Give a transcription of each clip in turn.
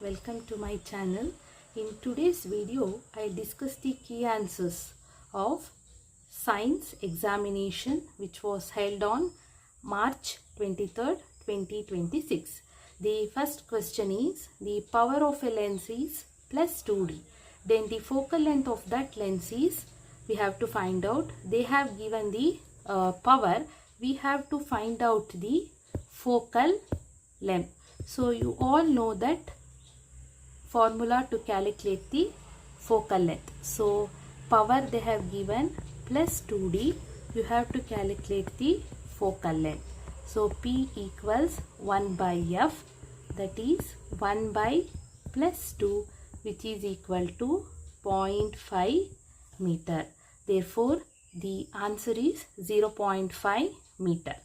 welcome to my channel. In today's video, I discuss the key answers of science examination which was held on March 23rd, 2026. The first question is the power of a lens is plus 2D. Then the focal length of that lens is, we have to find out. They have given the power. We have to find out the focal length. So you all know that formula to calculate the focal length. So power they have given plus 2D. You have to calculate the focal length. So P equals 1 by F, that is 1 by plus 2, which is equal to 0.5 meter. Therefore the answer is 0.5 meter.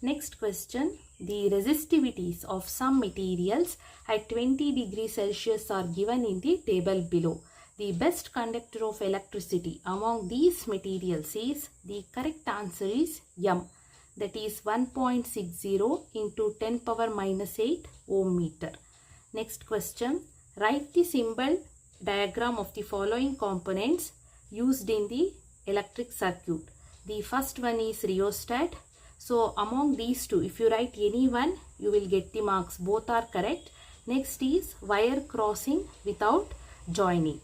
Next question. The resistivities of some materials at 20 degrees Celsius are given in the table below. The best conductor of electricity among these materials is, the correct answer is M, that is 1.60 into 10 power minus 8 ohm meter. Next question. Write the symbol diagram of the following components used in the electric circuit. The first one is rheostat. So among these two, if you write any one, you will get the marks. Both are correct. Next is wire crossing without joining.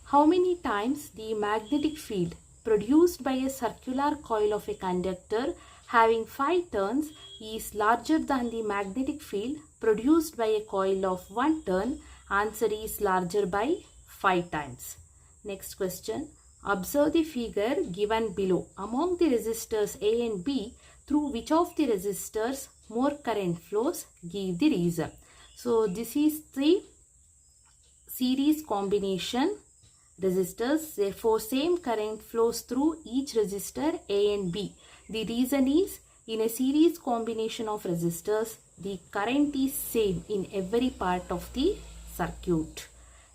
How many times the magnetic field produced by a circular coil of a conductor having 5 turns is larger than the magnetic field produced by a coil of 1 turn? Answer is larger by 5 times. Next question. Observe the figure given below. Among the resistors A and B, through which of the resistors more current flows? Give the reason. So this is the series combination resistors. Therefore same current flows through each resistor A and B. The reason is, in a series combination of resistors, the current is same in every part of the circuit.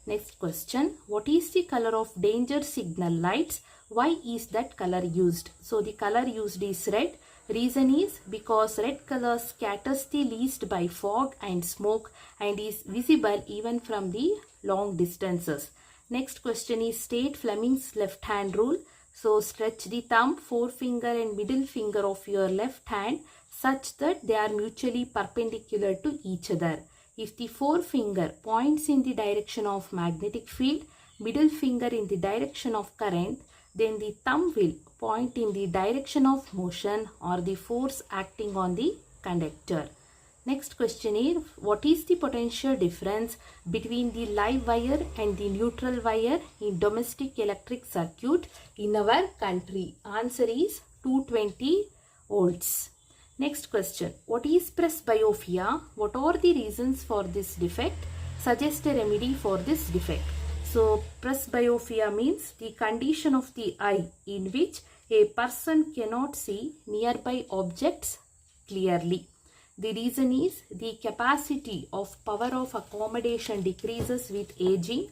Next question. What is the color of danger signal lights? Why is that color used? So the color used is red. Reason is because red color scatters the least by fog and smoke and is visible even from the long distances. Next question is state Fleming's left hand rule. So stretch the thumb, forefinger and middle finger of your left hand such that they are mutually perpendicular to each other. If the forefinger points in the direction of magnetic field, middle finger in the direction of current, then the thumb will point in the direction of motion or the force acting on the conductor. Next question is, what is the potential difference between the live wire and the neutral wire in domestic electric circuit in our country? Answer is 220 volts. Next question. What is presbyopia? What are the reasons for this defect? Suggest a remedy for this defect. So presbyopia means the condition of the eye in which a person cannot see nearby objects clearly. The reason is the capacity of power of accommodation decreases with aging,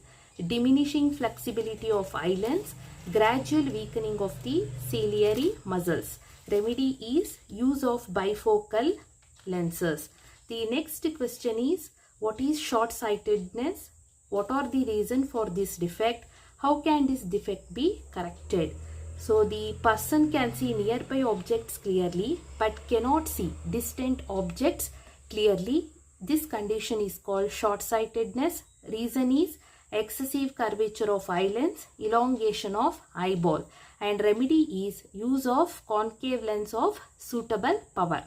diminishing flexibility of eye lens, gradual weakening of the ciliary muscles. Remedy is use of bifocal lenses. The next question is, what is short-sightedness? What are the reasons for this defect? How can this defect be corrected? So the person can see nearby objects clearly but cannot see distant objects clearly. This condition is called short-sightedness. Reason is excessive curvature of eye lens, elongation of eyeball, and remedy is use of concave lens of suitable power.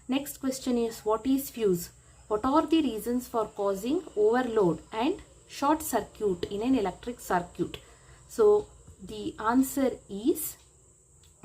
Next question is, what is fuse? What are the reasons for causing overload and short circuit in an electric circuit? So the answer is,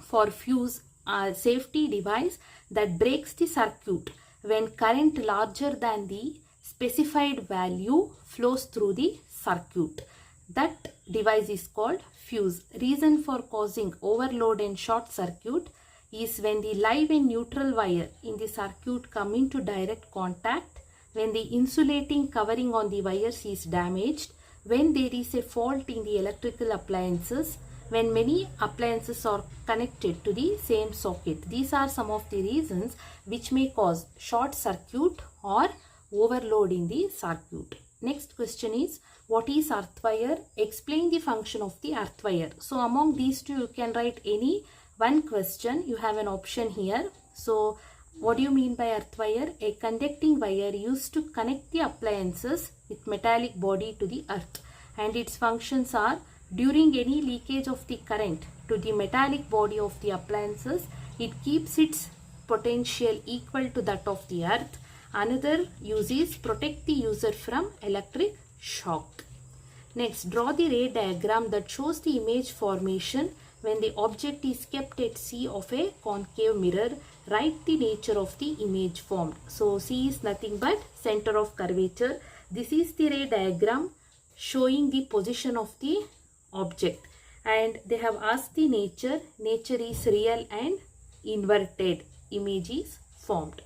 for fuse, a safety device that breaks the circuit when current larger than the specified value flows through the circuit. That device is called fuse. Reason for causing overload and short circuit is when the live and neutral wire in the circuit come into direct contact, when the insulating covering on the wires is damaged, when there is a fault in the electrical appliances, when many appliances are connected to the same socket. These are some of the reasons which may cause short circuit or overload in the circuit. Next question is, what is earth wire? Explain the function of the earth wire. So among these two, you can write any one question. You have an option here. So what do you mean by earth wire? A conducting wire used to connect the appliances with metallic body to the earth, and its functions are, during any leakage of the current to the metallic body of the appliances, it keeps its potential equal to that of the earth. Another use is protect the user from electric shock. Next, draw the ray diagram that shows the image formation when the object is kept at C of a concave mirror. Write the nature of the image formed. So C is nothing but center of curvature. This is the ray diagram showing the position of the object, and they have asked the nature. Nature is real and inverted. Image is formed.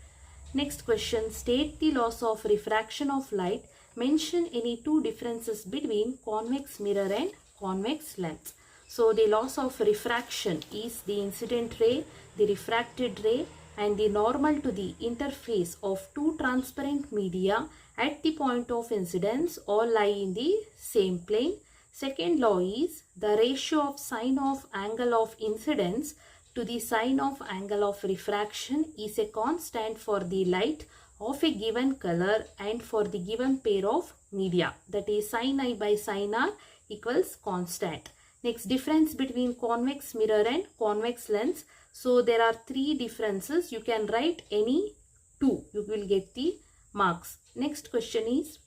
Next question, state the laws of refraction of light. Mention any two differences between convex mirror and convex lens. So the laws of refraction is the incident ray, the refracted ray, and the normal to the interface of two transparent media at the point of incidence all lie in the same plane. Second law is the ratio of sine of angle of incidence to the sine of angle of refraction is a constant for the light of a given color and for the given pair of media, that is sin I by sin R equals constant. Next, difference between convex mirror and convex lens. So there are three differences. You can write any two. You will get the marks. Next question is,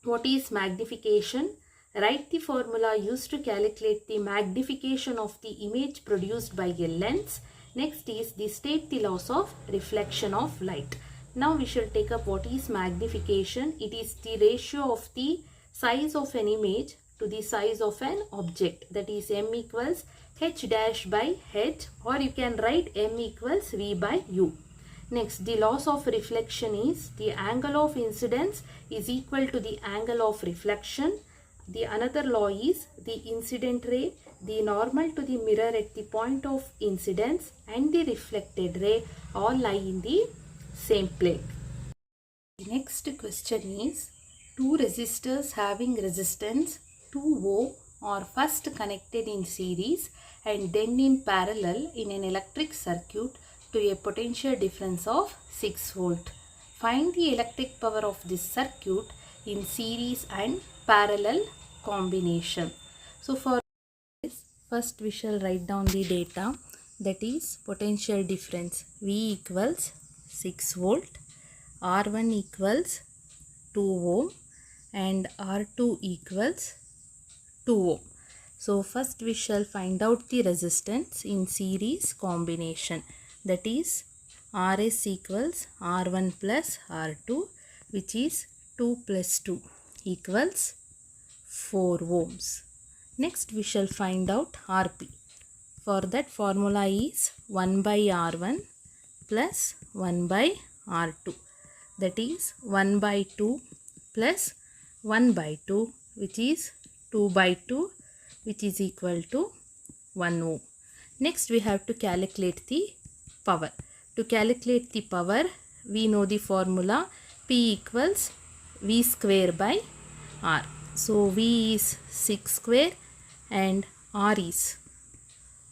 what is magnification? Write the formula used to calculate the magnification of the image produced by a lens. Next is the state the laws of reflection of light. Now we shall take up what is magnification. It is the ratio of the size of an image to the size of an object, that is m equals h dash by h, or you can write m equals v by u. Next, the laws of reflection is the angle of incidence is equal to the angle of reflection. The another law is the incident ray, the normal to the mirror at the point of incidence, and the reflected ray all lie in the same plane. The next question is, two resistors having resistance 2 ohm are first connected in series and then in parallel in an electric circuit to a potential difference of 6 volt. Find the electric power of this circuit in series and parallel combination. So for this, first we shall write down the data, that is potential difference V equals 6 volt, R1 equals 2 ohm and R2 equals 2 ohm. So first we shall find out the resistance in series combination, that is Rs equals R1 plus R2, which is 2 plus 2 equals 4 ohms. Next we shall find out Rp. For that, formula is 1 by R1 plus 1 by R2, that is 1 by 2 plus 1 by 2, which is 2 by 2, which is equal to 1 ohm. Next we have to calculate the power. To calculate the power, we know the formula P equals V square by R. So V is 6 square and R is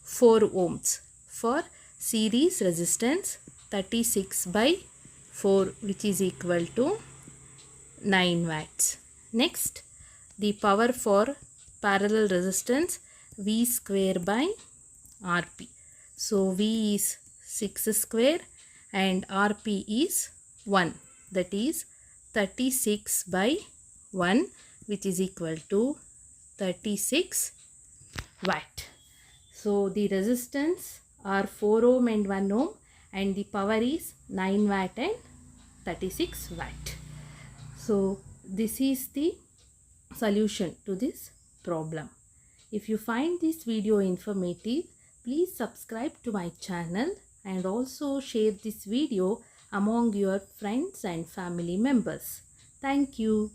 4 ohms. For series resistance, 36 by 4, which is equal to 9 watts. Next, the power for parallel resistance, V square by Rp. So V is 6 square and Rp is 1, that is 36 by 1, which is equal to 36 watt. So the resistance are 4 ohm and 1 ohm and the power is 9 watt and 36 watt. So this is the solution to this problem. If you find this video informative, please subscribe to my channel and also share this video among your friends and family members. Thank you.